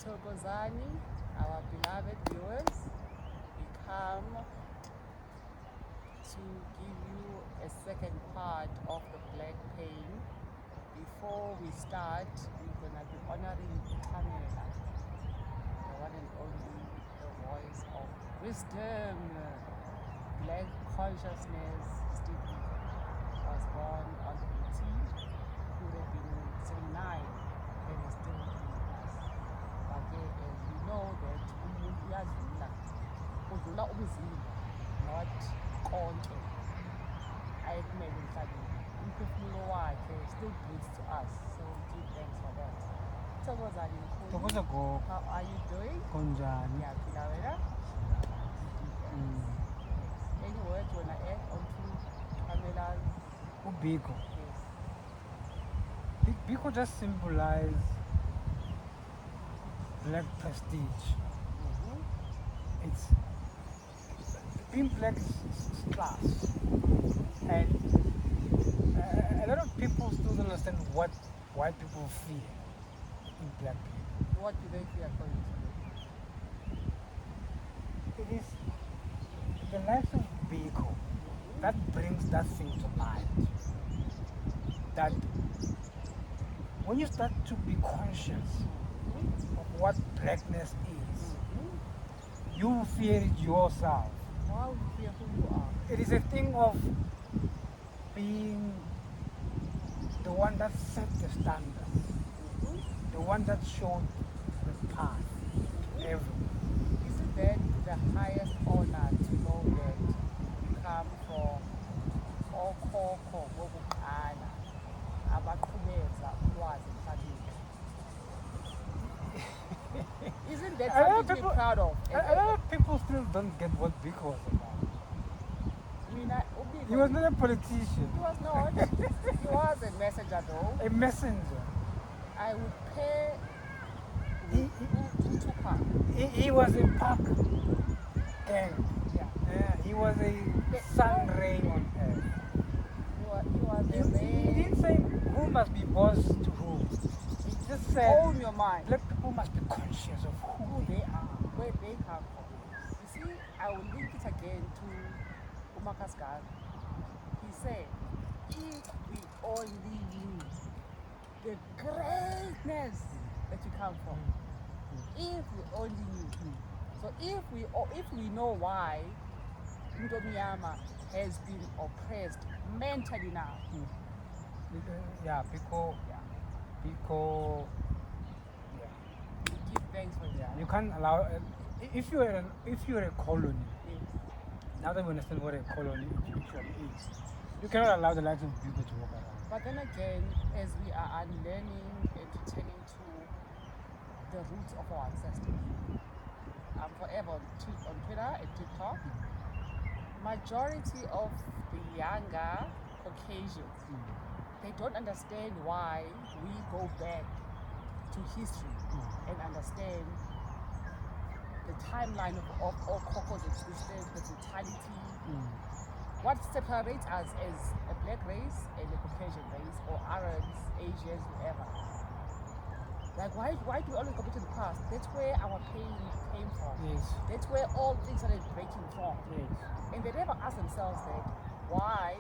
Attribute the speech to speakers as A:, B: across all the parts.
A: Sithokozani, our beloved viewers, we come to give you a second part of the Black Pain. Before we start, we're going to be honoring Pamela, the one and only, the voice of wisdom, Black consciousness. Steve was born on the 18th, who would have been 79 and is still with us. But as we know that umuntu uyadlula, udlula umzimba, not konke ayekumele emhlabeni. Umphefumulo wakhe still breathes to us, so give thanks for that. Thokozani mkhulu, how are you doing?
B: Konjani?
A: Ngiyaphila wena? Any words you wanna add onto Pamela's?
B: Ubiko.
A: Yes.
B: Biko just symbolize black prestige. It's being black is class, and a lot of people still don't understand what white people fear in black people.
A: What do they fear according to you?
B: It is the life of Biko that brings that thing to light. That when you start to be conscious of what blackness is, you fear it yourself.
A: Why would you fear who you are?
B: It is a thing of being the one that set the standards, the one that showed the path to everyone.
A: Isn't that the highest honor to know that you come from okhokho bokuqala abaqhubeza ulwazi emhlabeni? Isn't that something to be proud of?
B: A lot of people still don't get what Biko was about. He was not a politician.
A: He was not. He was a messenger though.
B: A messenger.
A: I would pay Tupac.
B: He was a Park gang.
A: Yeah.
B: He was a sun ray on earth.
A: He was a
B: He didn't say who must be boss to who. He just said
A: own your mind.
B: black people must be conscious of
A: Who they are, where they come from. You see, I will link it again to Umakasgar. He said, if we only knew the greatness that you come from, if we only knew. So if we know why Ndomiyama has been oppressed mentally now.
B: Yeah, because
A: Give thanks for that.
B: you can't allow if you're a colony.
A: Yes.
B: Now that we understand what a colony actually is, you cannot allow the likes of people to walk around.
A: But then again, as we are unlearning and returning to the roots of our ancestors, I'm forever on Twitter and TikTok. Majority of the younger Caucasians, they don't understand why we go back to history and understand the timeline of Coco's existence, the brutality. What separates us as a black race and a Caucasian race, or Arabs, Asians, whoever. Like why do we always go back to the past? That's where our pain came from.
B: Yes.
A: That's where all things started breaking from.
B: Yes.
A: And they never ask themselves that, why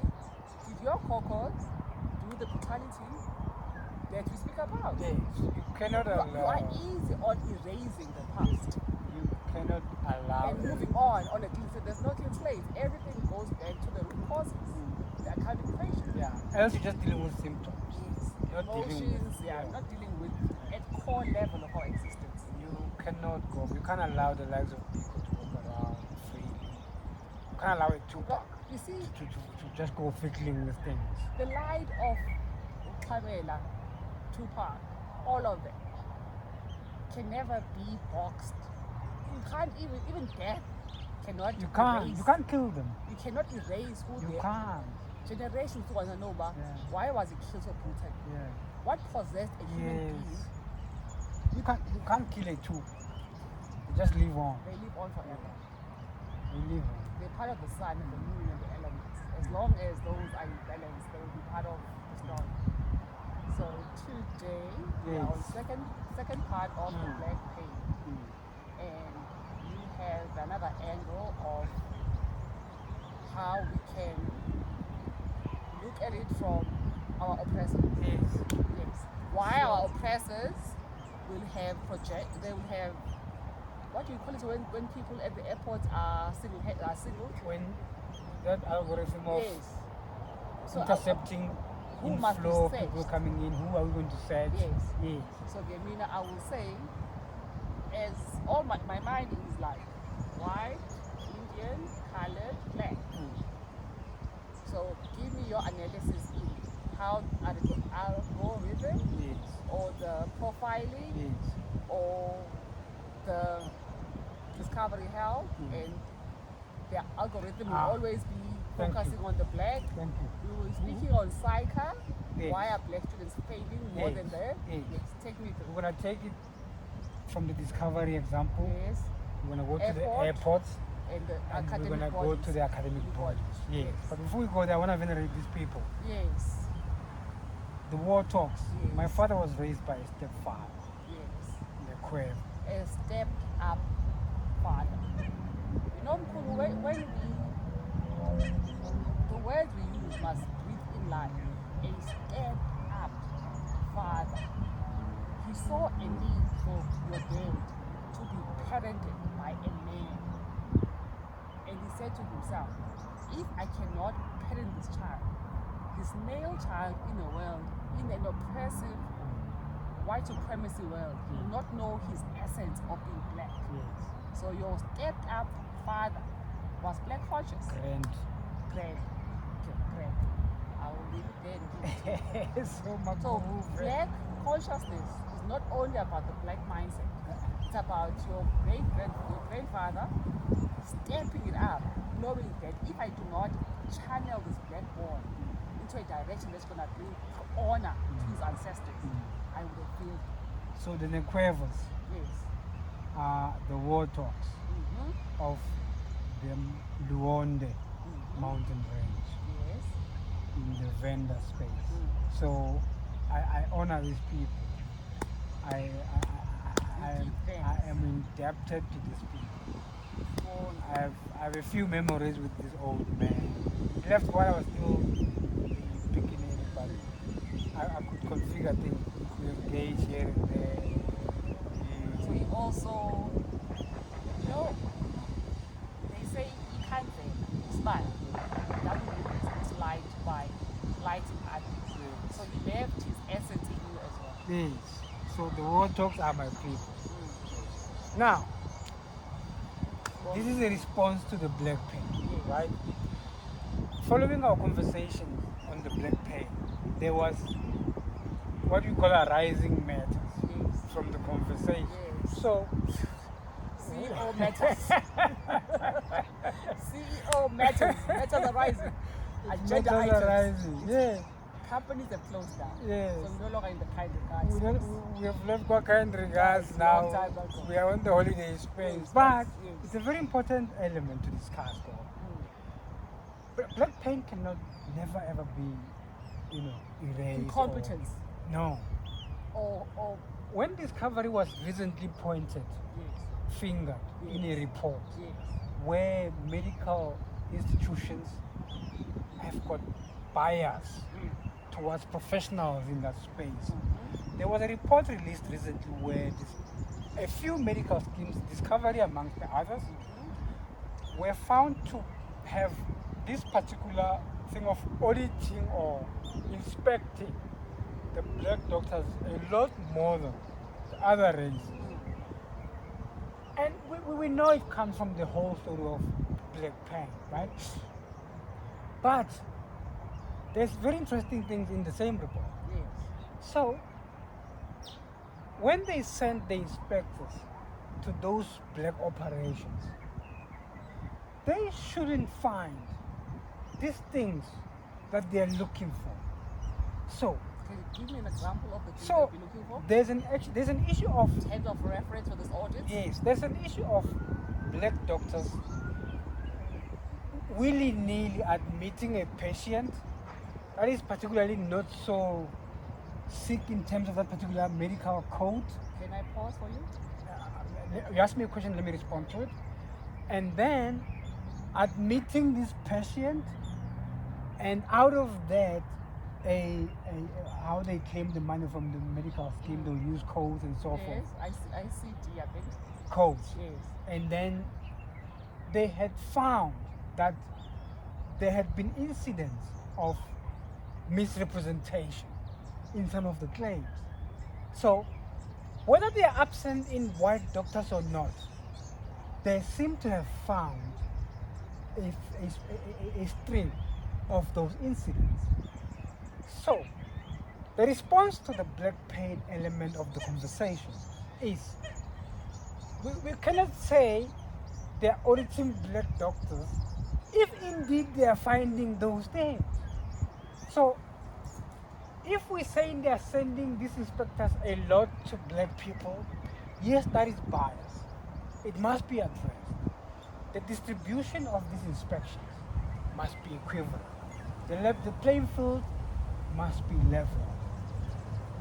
A: did your Cocos do the brutality that we speak about?
B: Yes. You cannot
A: You
B: allow.
A: are easy on erasing the past
B: You cannot allow.
A: and moving on a clean slate. There's no clean slate. Everything goes back to the root causes, the account equation.
B: Yeah. Else you're just dealing with symptoms.
A: Yes.
B: You're dealing
A: Emotions,
B: with-
A: yeah, not dealing with at core level of our existence.
B: You cannot go. You can't allow the likes of people to walk around freely. You can't allow it to
A: But you see,
B: to just go fiddling with things.
A: the light of Pamela, Tupac, all of them can never be boxed. You can't even death cannot
B: You can't.
A: erase.
B: You can't kill them.
A: You cannot erase who
B: You
A: they are.
B: can't.
A: Generations to know,
B: Yeah.
A: why was he killed so brutally?
B: Yeah.
A: What possessed a human being?
B: Yes. You can't kill a two. You just live on.
A: They live on forever.
B: You live on.
A: They're part of the sun and the moon and the elements. As long as those are in balance, they will be part of the story. So today we are on
B: Yes.
A: second part of the
B: Mm.
A: black pain, and you have another angle of how we can look at it from our oppressors.
B: Yes.
A: Yes. Why our oppressors will have they will have, what do you call it when people at the airport are single?
B: When that algorithm of
A: Yes. So
B: intercepting
A: who
B: in
A: must be
B: flow of
A: searched?
B: people coming in, who are we going to search?
A: Yes.
B: Yes.
A: So Gemina, I will say, as all my mind is like white, Indian, colored, black. So give me your analysis in how are the algorithm
B: Yes.
A: or the profiling
B: Yes.
A: or the discovery health, and the algorithm will always be
B: Thank
A: focusing
B: you.
A: on the black.
B: Thank you.
A: We were speaking on psycha.
B: Yes.
A: Why are black students failing more than the?
B: Yes.
A: Take me through.
B: We're going to take it from the discovery example.
A: Yes.
B: We're going to go to the
A: Airport.
B: airports.
A: And the
B: And we're
A: academic
B: going to go
A: bodies.
B: to the academic bodies. Yes.
A: Yes.
B: But before we go there, I want to venerate these people.
A: Yes.
B: The war talks.
A: Yes.
B: My father was raised by a stepfather,
A: Yes.
B: the Quev.
A: A stepped up father. You know, Mkhulu, when the words we use must breathe in line. A stepped up father. He saw a need for your dad to be parented by a man. And he said to himself, if I cannot parent this child, this male child in a world, in an oppressive, white supremacy world, he will not know his essence of being black.
B: Yes.
A: So your stepped up father was black conscious.
B: Grand.
A: Grand. Okay, grand. I will leave it there and give it to you.
B: So much
A: So
B: movement.
A: black consciousness is not only about the black mindset. It's about your grandfather stepping it up, knowing that if I do not channel this black boy into a direction that's gonna bring honor to his ancestors, I would have failed.
B: So the Nequevas
A: Yes.
B: are the war talks of the Luonde mountain range
A: Yes.
B: in the Venda space. So I honor these people. I am indebted to these people. I have a few memories with this old man. He left while I was still beginning, but I could configure things, could engage here and there.
A: So he also, you know, they say he can't smile. That would be light by lighting others. So he left his essence in you as well.
B: Yes. So the war talks are my people. Now, this is a response to the black pain, right? Following our conversation on the black pain, there was what we call a rising matters from the conversation.
A: Yes.
B: So,
A: CEO matters. CEO matters. Matters are rising. Agenda
B: matters are
A: items.
B: rising. Yes.
A: Companies have closed down.
B: Yes.
A: So we're no longer in the kind regards.
B: We have left what kind regards
A: Yes,
B: now.
A: long time ago.
B: We are on the holiday space.
A: Yes,
B: But
A: yes.
B: it's a very important element to discuss, though. Black pain cannot never ever be, erased.
A: Incompetence.
B: No.
A: Or
B: When discovery was recently pointed,
A: yes.
B: fingered in a
A: Yes.
B: report,
A: Yes.
B: where medical institutions have got bias towards professionals in that space. There was a report released recently where a few medical schemes, Discovery amongst the others, were found to have this particular thing of auditing or inspecting the black doctors a lot more than the other races. And we know it comes from the whole story of black pain, right? But there's very interesting things in the same report.
A: Yes.
B: So, when they sent the inspectors to those black operations, they shouldn't find these things that they are looking for. So,
A: Can you give me an example of the things
B: so
A: you're looking for?
B: there's an issue of
A: Terms of reference for this audit?
B: yes, there's an issue of black doctors willy-nilly admitting a patient that is particularly not so sick in terms of that particular medical code.
A: Can I pause for you?
B: You ask me a question, let me respond to it. And then admitting this patient, and out of that, how they claim the money from the medical scheme, they'll use codes and so
A: Yes,
B: forth.
A: I see D, I think.
B: Codes.
A: Yes.
B: And then they had found that there had been incidents of misrepresentation in some of the claims. So whether they are absent in white doctors or not, they seem to have found a string of those incidents. So the response to the black pain element of the conversation is we cannot say they're auditing black doctors if indeed they are finding those things. So if we're saying they are sending these inspectors a lot to black people, yes, that is bias. It must be addressed. The distribution of these inspections must be equivalent. The playing field must be level.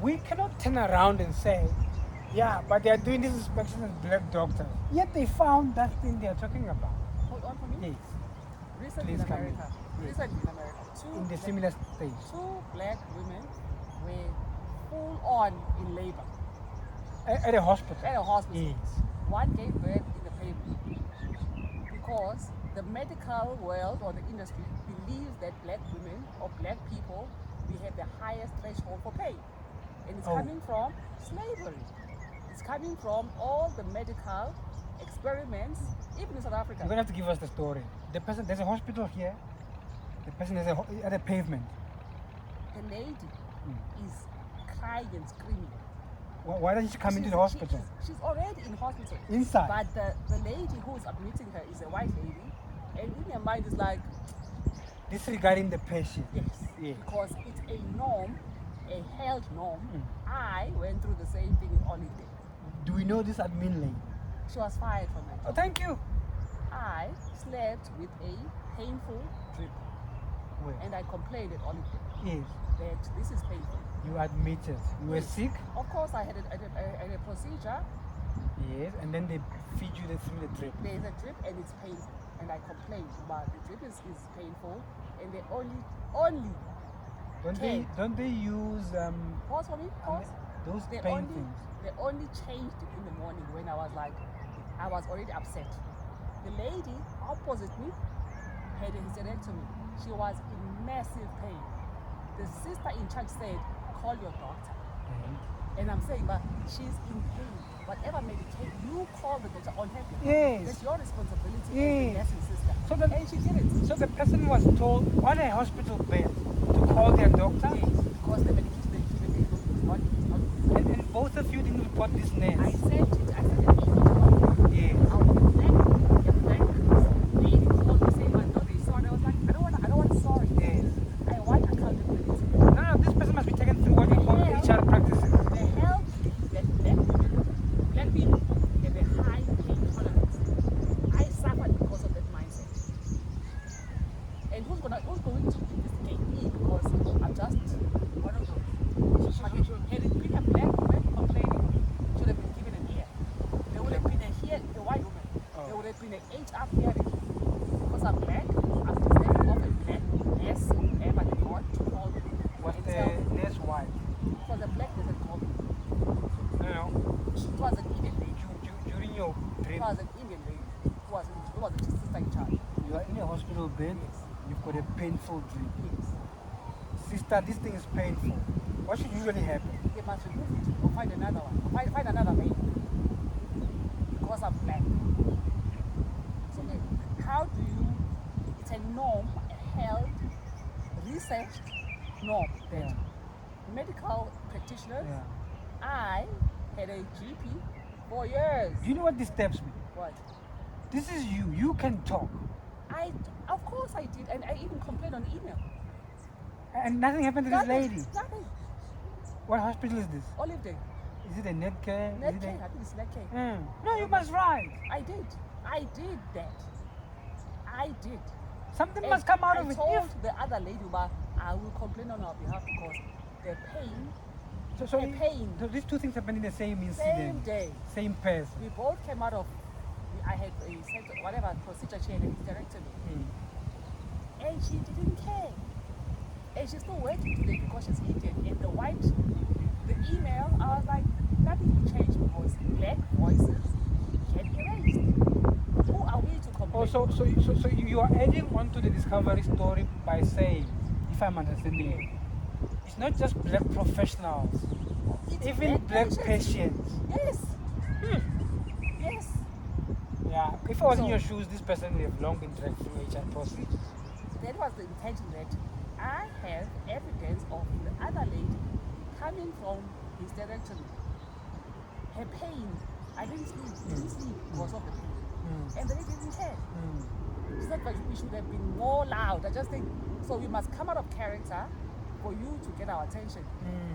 B: We cannot turn around and say, yeah, but they are doing these inspections as black doctors. Yet they found that thing they are talking about.
A: Hold on for me.
B: Yes,
A: Recently in
B: Please come in.
A: America,
B: Yes. In the
A: black-
B: similar stage.
A: two black women were full on in labor
B: At a hospital.
A: at a hospital.
B: Yes.
A: One gave birth in the pavement because the medical world or the industry believes that black women or black people, we have the highest threshold for pay. And it's
B: Oh.
A: coming from slavery. It's coming from all the medical experiments, even in South Africa.
B: You're gonna have to give us the story. The person, there's a hospital here. The person is at a pavement.
A: The lady is crying and screaming.
B: Why doesn't she come into the hospital?
A: She's already in hospital.
B: Inside.
A: But the lady who is admitting her is a white lady, and in her mind is like,
B: Disregarding the patient.
A: yes,
B: Yes.
A: because it's a norm, a held norm. I went through the same thing in Olive Day.
B: Do we know this admin lady?
A: She was fired from it.
B: Oh, thank you.
A: I slept with a painful drip,
B: Wait.
A: and I complained at Olive Day
B: Yes.
A: that this is painful.
B: You admitted. You were
A: Yes.
B: sick.
A: Of course, I had a procedure.
B: Yes. And then they feed you through the drip.
A: There's a drip and it's painful, and I complained about the drip is painful, and they only
B: Don't they use
A: pause for me, pause.
B: those
A: They
B: pain
A: only
B: things?
A: they only changed it in the morning when I was like, I was already upset. The lady opposite me had a hysterectomy. She was in massive pain. The sister in charge said, call your doctor. And I'm saying, but she's in pain. Whatever medication, you call the doctor on her behalf.
B: Yes.
A: That's your responsibility as
B: Yes.
A: the nursing sister.
B: So
A: And she did it.
B: So the person was told on a hospital bed to call their doctor,
A: Yes, because the medication they given is not good.
B: and both of you didn't report this
A: I
B: nurse.
A: sent it. I sent an email to her.
B: Yes.
A: The black lady called me saying, "Man, no, they sorry." I was like, I don't want sorry.
B: Yes.
A: I want accountability.
B: No, this person must be taken through what you call HR practices.
A: The help that black people have a high pain tolerance. I suffered because of that mindset. And who's going to investigate me because I'm just one of those. Had it been a black woman complaining, should have been given an ear. There would have been a white woman. There would have been an HR hearing. Because I'm black, I'm just stepping off a black yes, but the God to call me.
B: Was
A: and
B: the
A: tell me.
B: nurse white?
A: Because the black doesn't call me.
B: No.
A: It was an Indian lady.
B: During your
A: It
B: dream,
A: was an Indian lady. It was a sister in charge.
B: you are in a hospital bed.
A: Yes.
B: You've got a painful dream.
A: Yes.
B: Sister, this thing is painful. What should usually happen?
A: They must remove it or find another one. Find another lady. Because I'm black. So how do you, it's a norm, a held, researched norm that
B: Yeah.
A: medical practitioners,
B: Yeah.
A: I had a GP for years.
B: Do you know what disturbs me?
A: What?
B: This is you. You can talk.
A: Of course I did, and I even complained on email.
B: And nothing happened to this lady.
A: Nothing.
B: What hospital is this?
A: Olive Day.
B: Is it a net care?
A: Net
B: Is it
A: care.
B: a...
A: I think it's net care.
B: No, you must write.
A: I did that. I did.
B: Something
A: And
B: must come out of
A: I
B: it.
A: told the other lady, but I will complain on her behalf because the pain
B: So
A: a pain.
B: So these two things happened in the same
A: Same
B: incident.
A: day.
B: Same person.
A: We both came out of, I had a whatever procedure she had hysterectomy. And she didn't care. And she still waiting today because she's Indian. And the email, I was like, nothing will change because black voices get erased. Who are we to complain?
B: Oh, so you are adding on to the discovery story by saying, if I'm understanding it, it's not just black professionals,
A: It's
B: even black
A: patients.
B: patients.
A: Yes. Yes.
B: Yeah, if I was in
A: So-
B: your shoes, this person would have long been dragged through HR process.
A: That was the intention that I have evidence of the other lady coming from hysterectomy. Her pain, I didn't sleep because of the pain. And the lady didn't care. She said, but we should have been more loud. I just think, so we must come out of character for you to get our attention.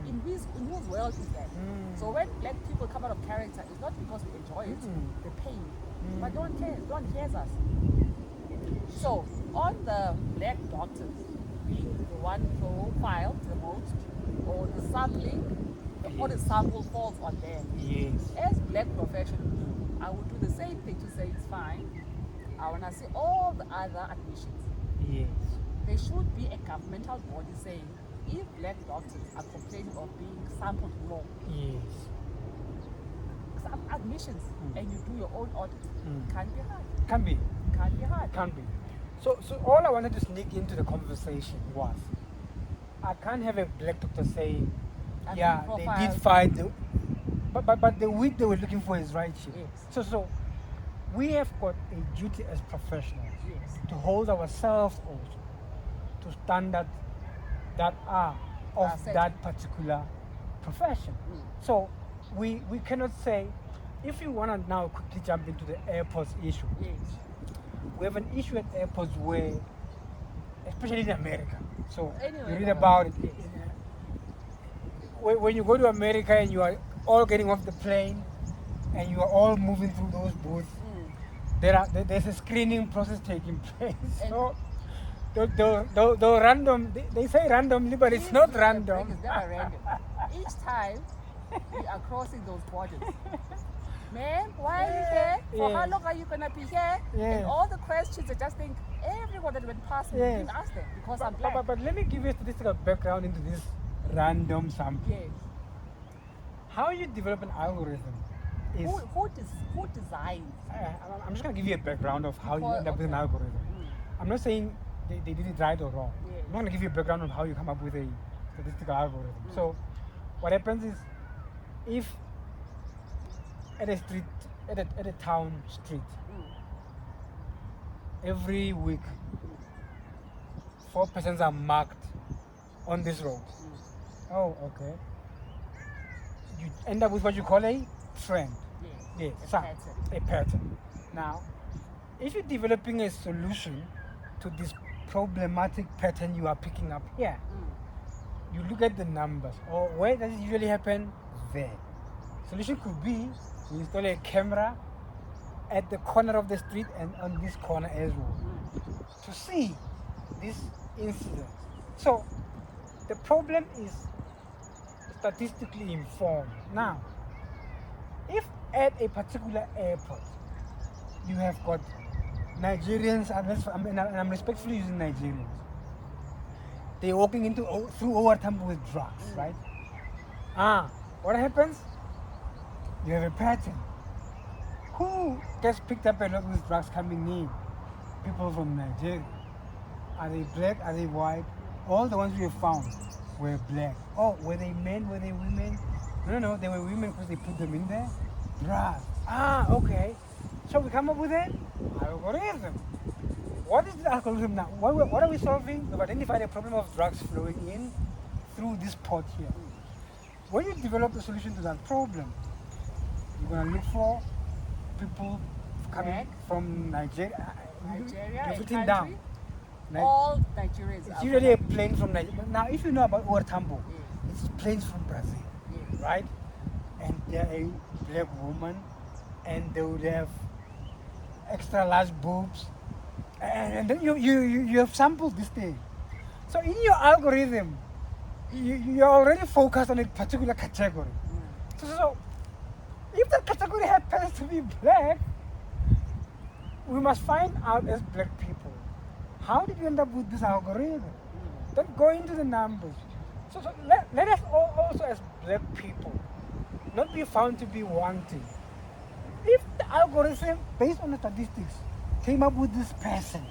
A: In whose world is that? So when black people come out of character, it's not because we enjoy it, the pain, but no one cares. No one hears us. So on the black doctors being the one profiled the most, or the sampling, or the sample falls on them.
B: Yes.
A: As black professionals, I would do the same thing to say it's fine. I want to see all the other admissions.
B: Yes.
A: There should be a governmental body saying if black doctors are complaining of being sampled wrong,
B: Yes.
A: some admissions, and you do your own audit, can't be hard.
B: Can be.
A: Can't be hard.
B: Can be. So all I wanted to sneak into the conversation was, I can't have a black doctor saying,
A: I mean,
B: yeah, they
A: profile-
B: did find the, but the wheat they were looking for is right shape.
A: Yes.
B: So we have got a duty as professionals
A: Yes.
B: to hold ourselves also to standards that are of
A: set.
B: that particular profession. So we cannot say, if you want to now quickly jump into the airports issue,
A: Yes.
B: we have an issue at airports where, especially in America, so
A: Anyway,
B: you read about it. When you go to America and you are all getting off the plane and you are all moving through those booths, there's a screening process taking place.
A: And-
B: So the random, they say randomly, but it's not random.
A: It's never random. Each time we are crossing those borders. Ma'am, why are you here? For how
B: Yes.
A: long are you gonna be here?
B: Yes.
A: And all the questions, I just think everyone that went past me
B: Yes.
A: didn't ask them because I'm black.
B: But let me give you a statistical background into this random sample.
A: Yes.
B: How you develop an algorithm is,
A: Who designs?
B: I'm just going to give you a background of how you end up with an
A: Okay.
B: algorithm. I'm not saying they did it right or wrong.
A: Yes.
B: I'm not going to give you a background on how you come up with a statistical algorithm. So what happens is, if at a street, at a town street, every week, 4 persons are marked on this road. Oh, okay. You end up with what you call a trend.
A: Yes.
B: Yes,
A: A
B: so,
A: pattern.
B: a pattern. Now, if you're developing a solution to this problematic pattern you are picking up here, you look at the numbers. Or where does it usually happen? There. Solution could be you install a camera at the corner of the street and on this corner as well to see this incident. So the problem is statistically informed. Now, if at a particular airport you have got Nigerians, and I'm respectfully using Nigerians, they're walking through Ouselves with drugs, right? What happens? You have a pattern. Who gets picked up a lot with drugs coming in? People from Nigeria. Are they black? Are they white? All the ones we have found were black. Oh, were they men? Were they women? No, they were women because they put them in there. Drugs. Okay. So we come up with an algorithm. What is the algorithm now? What are we solving? We've identified a problem of drugs flowing in through this port here. When you develop a solution to that problem, you're going to look for people coming
A: Black.
B: from Nigeria.
A: Nigeria,
B: You've
A: a
B: written
A: country,
B: down.
A: all Nigerians
B: It's
A: are
B: usually a
A: black.
B: plane from Nigeria. Now, if you know about Ouselves,
A: Yes.
B: it's planes from Brazil,
A: Yes.
B: right? And they're a black woman, and they would have extra large boobs, and then you have sampled this thing. So in your algorithm, you're already focused on a particular category. So if that category happens to be black, we must find out as black people, how did we end up with this algorithm? Don't go into the numbers. So let us also as black people not be found to be wanting. If the algorithm, based on the statistics, came up with this person,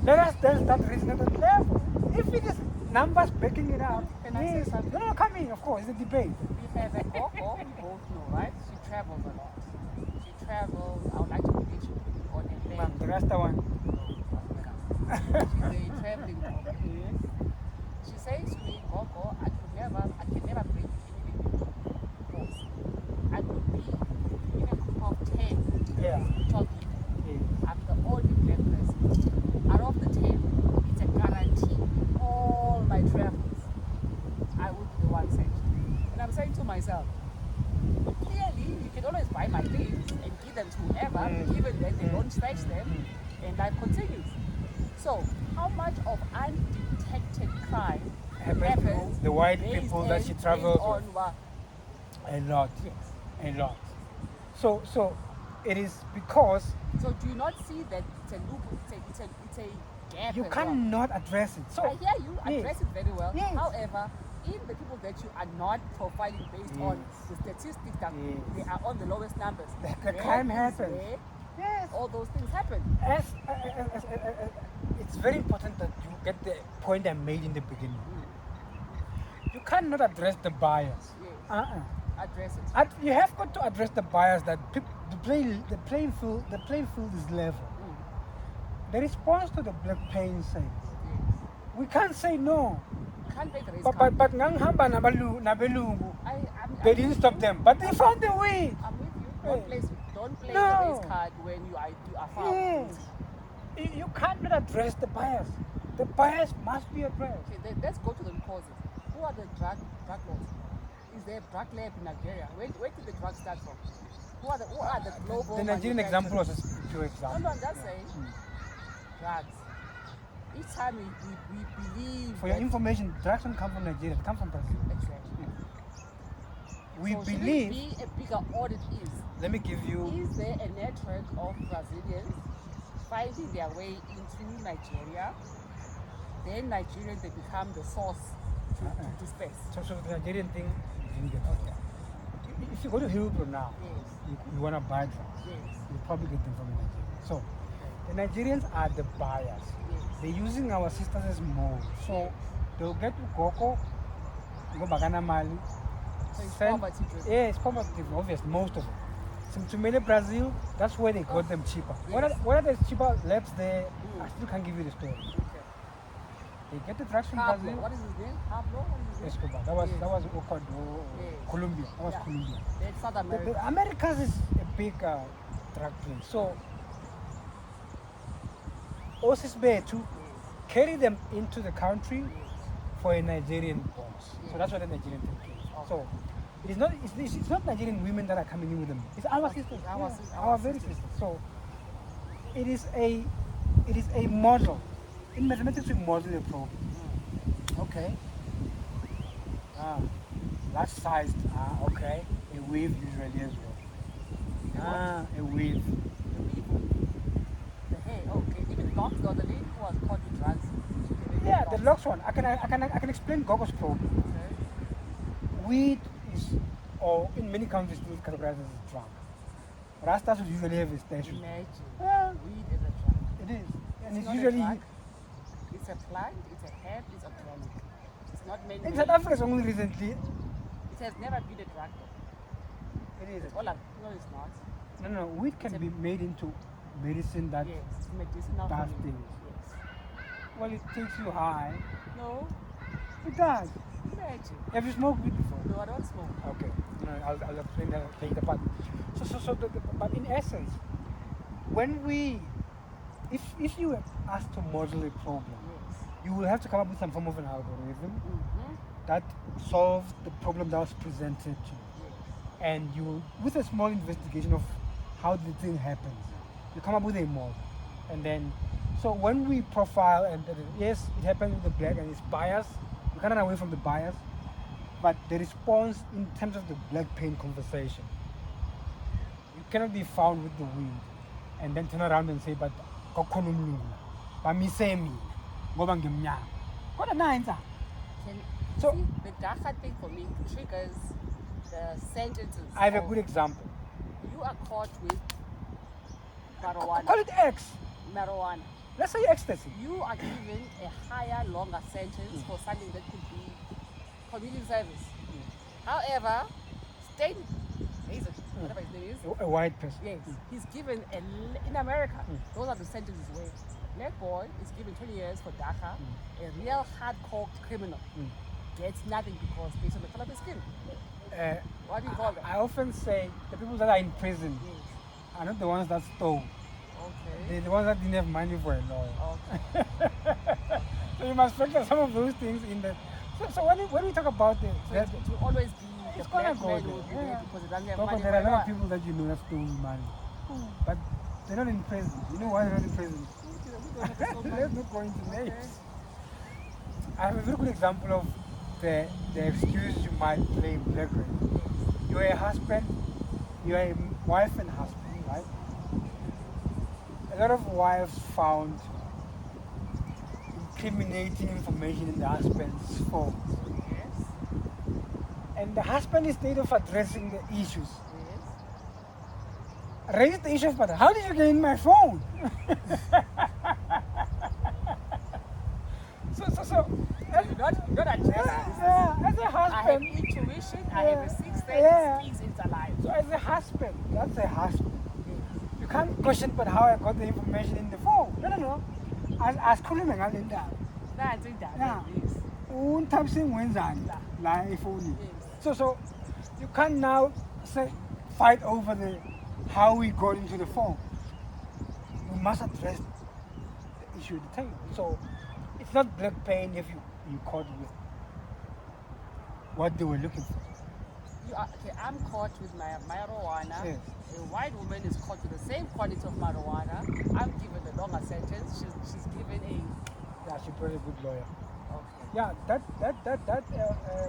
B: let us then start reasoning at that level. If it is numbers backing it up,
A: Can I say
B: yes,
A: something?
B: no, come in, of course, it's a debate.
A: We have a Gogo, we both know, right? She travels a lot. She travels, I would like to believe she could be on a
B: Ma'am,
A: plane.
B: the rest one.
A: She's a traveling Gogo. She says to me, Gogo, I can never bring anything close. I could be in a group of 10
B: Yeah.
A: talking.
B: Yeah.
A: I'm the only black person. Out of the 10, it's a guarantee. All my travels, I would be the one sent. And I'm saying to myself, clearly, you can always buy my things and give them to whoever, even then they don't stretch them, and life continues. So, how much of undetected crime happens
B: The white
A: based
B: people that she
A: based
B: travels
A: on
B: with?
A: what?
B: A lot.
A: Yes.
B: A lot. So it is because
A: So do you not see that it's a loop, it's a gap
B: you
A: as well?
B: cannot address it. So
A: I hear you address it very well.
B: Yes.
A: However, in the people that you are not profiling based on the statistics that they are on the lowest numbers,
B: the
A: that
B: crime
A: is
B: happens.
A: where
B: Yes.
A: all those things happen.
B: As it's very important that you get the point I made in the beginning. You cannot address the bias.
A: Yes. Address it.
B: You have got to address the bias that the playing field is level. The response to the black pain says, we can't say no.
A: Can't make a race
B: But
A: card.
B: ngangihamba nabelungu,
A: I'm
B: they didn't stop them, but they found a way.
A: I'm with you. Don't play
B: No.
A: the race card when you are found.
B: Yes. You cannot address the bias. The bias must be addressed.
A: Okay, let's go to the causes. Who are the drug laws? Is there a drug lab in Nigeria? Where did the drug start from? Who are the global
B: The Nigerian example was
A: manufacturers?
B: a pure example.
A: No, I'm just saying. Drugs. Each time we believe
B: For your
A: that-
B: information, drugs don't come from Nigeria, it comes from Brazil.
A: Exactly.
B: We
A: So
B: believe,
A: should it be a bigger audit
B: let me give you,
A: is there a network of Brazilians finding their way into Nigeria? Then Nigerians, they become the source to disperse.
B: so the Nigerian thing, you didn't get that. If you go to Hillbrook now,
A: Yes,
B: you want to buy drugs,
A: yes,
B: you probably get them from Nigeria. So the Nigerians are the buyers.
A: yes.
B: They're using our sisters as molds. So they'll get to Coco, go Bagana Mali.
A: So it's
B: send-
A: poverty driven.
B: Yeah, it's poverty, obviously, most of it. So to Brazil, that's where they got them cheaper.
A: Yes.
B: What are the cheaper labs there? I still can't give you the story.
A: Okay.
B: They get the drugs from
A: Pablo,
B: Brazil.
A: what is his name? Pablo? What is his name?
B: Escobar.
A: Yes.
B: That was
A: Yes.
B: Colombia. That was
A: Yeah.
B: Colombia.
A: That's South
B: The
A: America.
B: Americas is a big drug place. So Osis Bay to
A: Yes,
B: carry them into the country
A: yes.
B: for a Nigerian boss.
A: Yes.
B: So that's what the Nigerian thing is.
A: Okay.
B: So it's not Nigerian women that are coming in with them. It's our sisters.
A: Our
B: Yeah,
A: sisters.
B: our very sisters. So it is a model. In mathematics we model a problem. Okay. Large sized. Okay. A wave usually as well. A wave.
A: The hair, okay. Even dogs, the other lady who was caught with drugs.
B: Yeah, the locks one. I can explain Gogo's problem.
A: Okay.
B: Weed is, or in many countries, still categorized as a drug. Rastas would usually have a station.
A: Imagine.
B: Yeah,
A: Weed is a drug.
B: it is. And it's
A: not a
B: usually
A: drug. It's a plant, it's a herb, it's organic. It's not made.
B: in South Africa. It's only recently.
A: It has never been a drug. Though.
B: It is.
A: All I know it's not.
B: No. Weed can be made into medicine that
A: Yes, it's medicinal.
B: does
A: for me.
B: things.
A: Yes.
B: Well, it takes you high.
A: No,
B: It does.
A: imagine.
B: Have you smoked weed before?
A: No, I don't smoke.
B: Okay. No, I'll explain that later. But in essence, when if you were asked to model a problem,
A: Yes.
B: you will have to come up with some form of an algorithm
A: Mm-hmm.
B: that solves the problem that was presented to you.
A: Yes.
B: And you, with a small investigation of how the thing happens, you come up with a model. And then So when we profile, and yes, it happens with the black and it's bias, we can't run away from the bias, but the response in terms of the black pain conversation, you cannot be found with the wind and then turn around and say, but kokhona umlungu la, bamise mina ngoba ngimnyama. Kodwa nayenza. So-
A: see, the Dacha thing for me triggers the sentences.
B: I have a
A: of,
B: good example.
A: You are caught with marijuana.
B: Call it X.
A: Marijuana.
B: Let's say ecstasy.
A: You are given a higher, longer sentence for something that could be community service. However, state Hazel, whatever his name is,
B: A white person.
A: yes, he's given in America. Those are the sentences where black boy is given 20 years for Dacha, a real hardcore criminal gets nothing because based on the color of his skin. What do you call that?
B: I often say the people that are in prison
A: Yes.
B: are not the ones that stole.
A: Okay.
B: They're the ones that didn't have money for a lawyer.
A: Okay.
B: So you must factor some of those things in the. So when we talk about the,
A: So it will always be the
B: it's gonna
A: black
B: go
A: man
B: there,
A: who will be
B: yeah.
A: there because he doesn't have
B: Coco,
A: money
B: there
A: for
B: are a
A: a
B: lot of
A: lawyer.
B: people that you know that stole money, but they're not in prison. You know why they're not in prison? Let's not go into names. I have a very good example of the excuse you might blame black race. You're a husband, you're a wife and husband, right? A lot of wives found incriminating information in the husband's phone.
A: Yes.
B: And the husband, instead of addressing the issues,
A: Yes.
B: raised the issue, but how did you get in my phone? so
A: Not address this.
B: as a
A: I have
B: husband,
A: intuition, I have a sixth sense,
B: Yeah.
A: please, it's alive.
B: so as a husband, that's a husband. You can't question, but how I got the information in the phone. No. As khulume ngale ndaba.
A: That's it, that
B: Yeah.
A: is.
B: Unthabiseni wenzani la efonini.
A: Yes.
B: So you can't now say fight over the how we got into the phone. We must address the issue at the table. So it's not black pain if you caught with what they were looking for.
A: Okay, I'm caught with my marijuana.
B: Yes.
A: A white woman is caught with the same quality of marijuana. I'm given the longer sentence. She's given a.
B: Yeah, she brought a good lawyer.
A: Okay.
B: Yeah,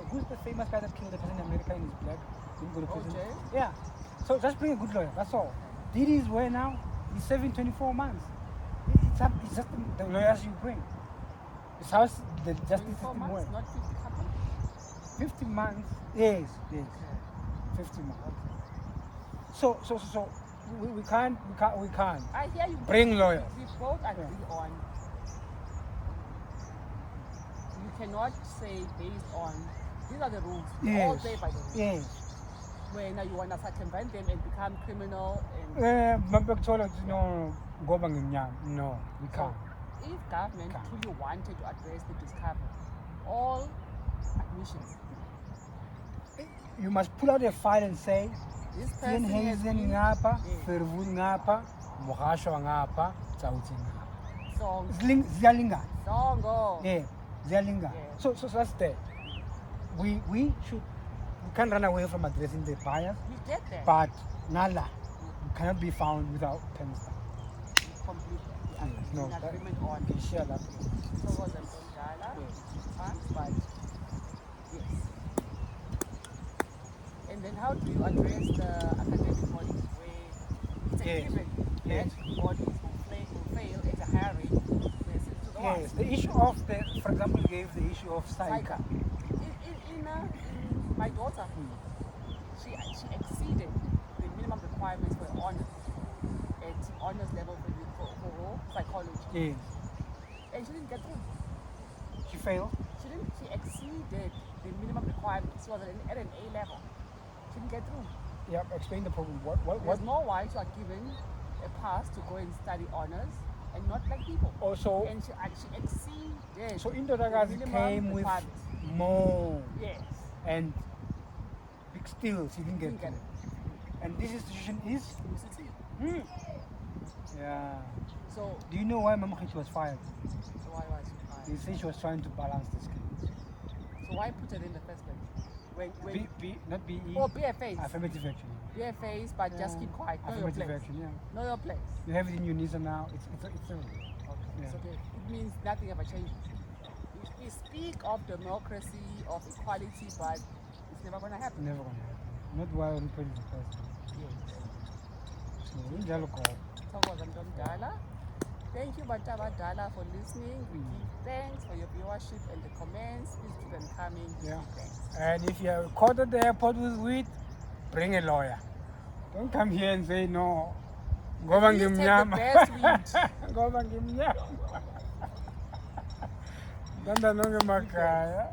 B: who's the famous guy that killed the person in America and is black? Didn't go to prison.
A: OJ?
B: Yeah. So just bring a good lawyer. That's all. Diddy's where now? He's serving 24 months. It's just the lawyers you bring. It's how the justice
A: 24
B: system
A: months,
B: works.
A: not 50 couple.
B: 50 months. Yes. 50 months. So we can't.
A: I hear you.
B: Bring lawyers.
A: We both agree on. You cannot say based on these are the rules. We all play by the rules.
B: Yes.
A: Where now you want to circumvent them and become criminal and.
B: No, we can't.
A: If government
B: Can't.
A: truly wanted to address the discovery, all admissions,
B: You must pull out a file and say,
A: this
B: Ian
A: person has
B: Hazen
A: been
B: ngapa,
A: Yes.
B: Fervun ngapa, Mohasho ngapa, Tsauti ngapa.
A: song,
B: Ziyalingana.
A: songo.
B: Yeah, ziyalingana.
A: Yeah.
B: So that's there. We can't run away from addressing the bias,
A: We get there.
B: but nala, you cannot be found without pen stamp.
A: Completely.
B: Yes, no,
A: In
B: that-
A: agreement on
B: we share that.
A: Togos and Dala, but yes. And then how do you address the academic bodies where it's a
B: Yes.
A: given
B: Yes.
A: that bodies will fail at a higher rate versus to the
B: Yes,
A: ones?
B: the issue of for example, you gave the issue of
A: Psycha.
B: psycha.
A: In my daughter, she exceeded the minimum requirements for honors at honors level for psychology,
B: Yes,
A: and she didn't get through.
B: she failed.
A: She exceeded the minimum requirements. She was at an A level. She didn't get through.
B: Yeah, explain the problem. What?
A: There's more whites who are given a pass to go and study honors and not black people.
B: Also,
A: And she exceeded
B: so
A: the
B: Indodagazi
A: minimum
B: came with
A: requirements.
B: more,
A: Yes.
B: and still she didn't get
A: Didn't get
B: it.
A: it.
B: And this institution is.
A: UCT.
B: Yeah.
A: So
B: Do you know why Mama Khichi was fired?
A: why was she
B: They
A: fired?
B: say she was trying to balance the scales.
A: So why put her in the first place? When
B: Not BE.
A: or BFAs.
B: Affirmative action.
A: BFAs, but just
B: Yeah.
A: keep quiet. Know your
B: Affirmative
A: place.
B: action. Yeah.
A: Know your place.
B: You have it in your NISA now. It's a
A: It's okay. It means nothing ever changes. We speak of democracy, of equality, but it's never going to happen.
B: Never gonna happen. Not while people is the person.
A: Yes.
B: So injalo go.
A: Thokoza Mntomdala. Thank you, Bantabadala, for listening. We give thanks for your viewership and the comments. Please keep them coming. We
B: Yeah.
A: give thanks.
B: And if you are caught at the airport with weed, bring a lawyer. Don't come here and say no. Ngoba
A: Please take the
B: ngimnyama.
A: best weed.
B: Ngoba ngimnyama. Danda nongemakhaya.